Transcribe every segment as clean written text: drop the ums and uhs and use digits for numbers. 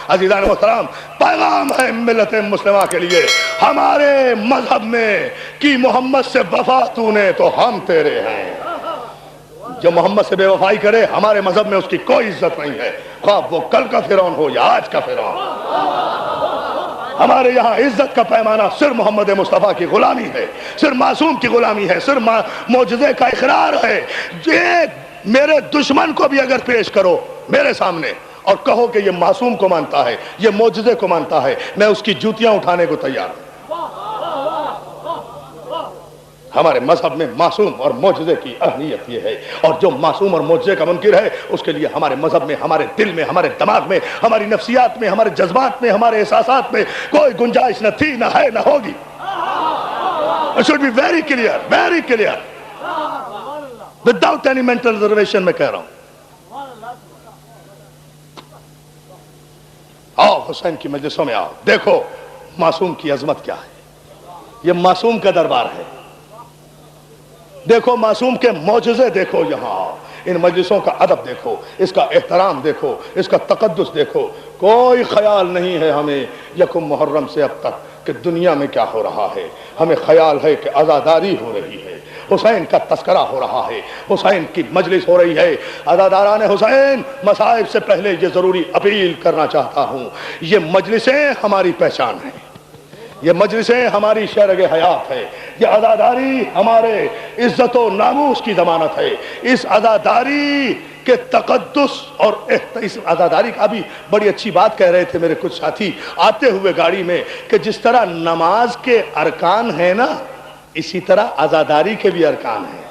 عزیزان محترم، پیغام ہے ملت مسلمہ کے لیے، ہمارے مذہب میں کہ محمد سے وفا تو نے تو ہم تیرے ہیں۔ جو محمد سے بے وفائی کرے ہمارے مذہب میں اس کی کوئی عزت نہیں ہے، خواہ وہ کل کا فرعون ہو یا آج کا فرعون۔ ہمارے یہاں عزت کا پیمانہ صرف محمد مصطفیٰ کی غلامی ہے، صرف معصوم کی غلامی ہے، صرف معجزے کا اقرار ہے۔ یہ میرے دشمن کو بھی اگر پیش کرو میرے سامنے اور کہو کہ یہ معصوم کو مانتا ہے، یہ معجزے کو مانتا ہے، میں اس کی جوتیاں اٹھانے کو تیار ہوں۔ ہمارے مذہب میں معصوم اور معجزے کی اہمیت یہ ہے، اور جو معصوم اور معجزے کا منکر ہے اس کے لیے ہمارے مذہب میں، ہمارے دل میں، ہمارے دماغ میں، ہماری نفسیات میں، ہمارے جذبات میں، ہمارے احساسات میں کوئی گنجائش نہ تھی، نہ ہے، نہ ہوگی۔ It should be very clear, very clear, without any mental reservation میں کہہ رہا ہوں۔ آؤ حسین کی مجلسوں میں آؤ، دیکھو معصوم کی عظمت کیا ہے، یہ معصوم کا دربار ہے۔ دیکھو معصوم کے معجزے دیکھو، یہاں آؤ، ان مجلسوں کا ادب دیکھو، اس کا احترام دیکھو، اس کا تقدس دیکھو۔ کوئی خیال نہیں ہے ہمیں یکم محرم سے اب تک کہ دنیا میں کیا ہو رہا ہے، ہمیں خیال ہے کہ عزاداری ہو رہی ہے، حسین کا تذکرہ ہو رہا ہے، حسین کی مجلس ہو رہی ہے۔ عزاداران حسین، مصائب سے پہلے یہ ضروری اپیل کرنا چاہتا ہوں، یہ مجلسیں ہماری پہچان ہیں، یہ مجلسیں ہماری شرگ حیات ہے، یہ عزاداری ہمارے عزت و ناموس کی ضمانت ہے۔ اس عزاداری کے تقدس اور اس عزاداری کا بھی بڑی اچھی بات کہہ رہے تھے میرے کچھ ساتھی آتے ہوئے گاڑی میں، کہ جس طرح نماز کے ارکان ہیں نا، اسی طرح عزاداری کے بھی ارکان ہیں۔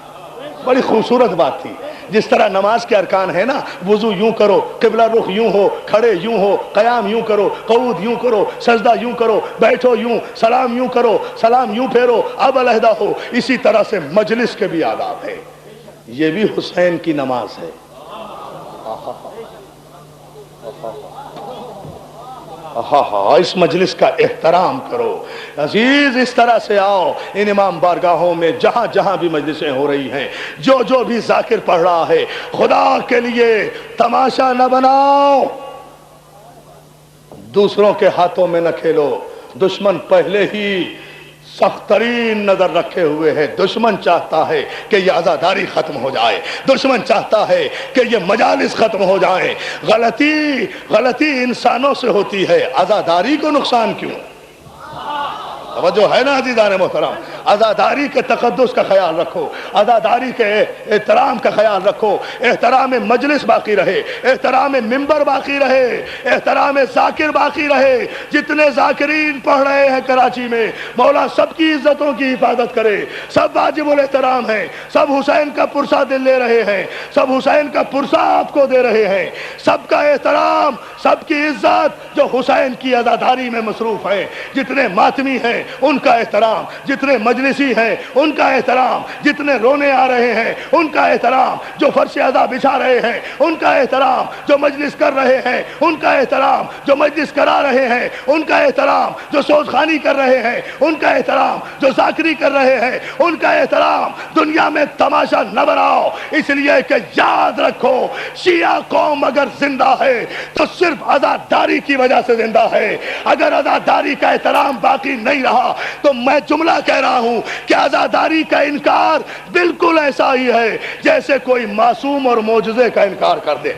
بڑی خوبصورت بات تھی، جس طرح نماز کے ارکان ہے نا، وضو یوں کرو، قبلہ رخ یوں ہو، کھڑے یوں ہو، قیام یوں کرو، قعود یوں کرو، سجدہ یوں کرو، بیٹھو یوں، سلام یوں کرو، سلام یوں پھیرو، اب علیحدہ ہو، اسی طرح سے مجلس کے بھی آداب ہے۔ یہ بھی حسین کی نماز ہے۔ اس مجلس کا احترام کرو عزیز، اس طرح سے آؤ ان امام بارگاہوں میں جہاں جہاں بھی مجلسیں ہو رہی ہیں، جو جو بھی ذاکر پڑھ رہا ہے، خدا کے لیے تماشا نہ بناؤ، دوسروں کے ہاتھوں میں نہ کھیلو۔ دشمن پہلے ہی سخت ترین نظر رکھے ہوئے ہے، دشمن چاہتا ہے کہ یہ عزاداری ختم ہو جائے، دشمن چاہتا ہے کہ یہ مجالس ختم ہو جائیں۔ غلطی انسانوں سے ہوتی ہے، عزاداری کو نقصان کیوں؟ توجہ ہے نا عزیزان محترم؟ عزاداری کے تقدس کا خیال رکھو، عزاداری کے احترام کا خیال رکھو، احترام مجلس باقی رہے، احترام ممبر باقی رہے، احترام ذاکر باقی رہے۔ جتنے ذاکرین پڑھ رہے ہیں کراچی میں، مولا سب کی عزتوں کی حفاظت کرے، سب واجب الاحترام ہیں، سب حسین کا پرسہ دل لے رہے ہیں، سب حسین کا پرسہ آپ کو دے رہے ہیں۔ سب کا احترام، سب کی عزت جو حسین کی عزاداری میں مصروف ہیں، جتنے ماتمی ہیں ان کا احترام، جتنے مجلسی ہیں ان کا احترام، جتنے رونے آ رہے ہیں ان کا احترام، جو فرش عزا بچھا رہے ہیں ان کا احترام، جو مجلس کر رہے ہیں ان کا احترام، جو مجلس کرا رہے ہیں ان کا احترام، جو سوز خانی کر رہے ہیں ان کا احترام، جو ذاکری کر رہے ہیں ان کا احترام۔ دنیا میں تماشا نہ بناؤ، اس لیے کہ یاد رکھو شیعہ قوم اگر زندہ ہے تو صرف عزاداری کی وجہ سے زندہ ہے۔ اگر عزاداری کا احترام باقی نہیں رہا تو میں جملہ کہہ رہا ہوں کہ عزاداری کا انکار بالکل ایسا ہی ہے جیسے کوئی معصوم اور معجزے کا انکار کر دے۔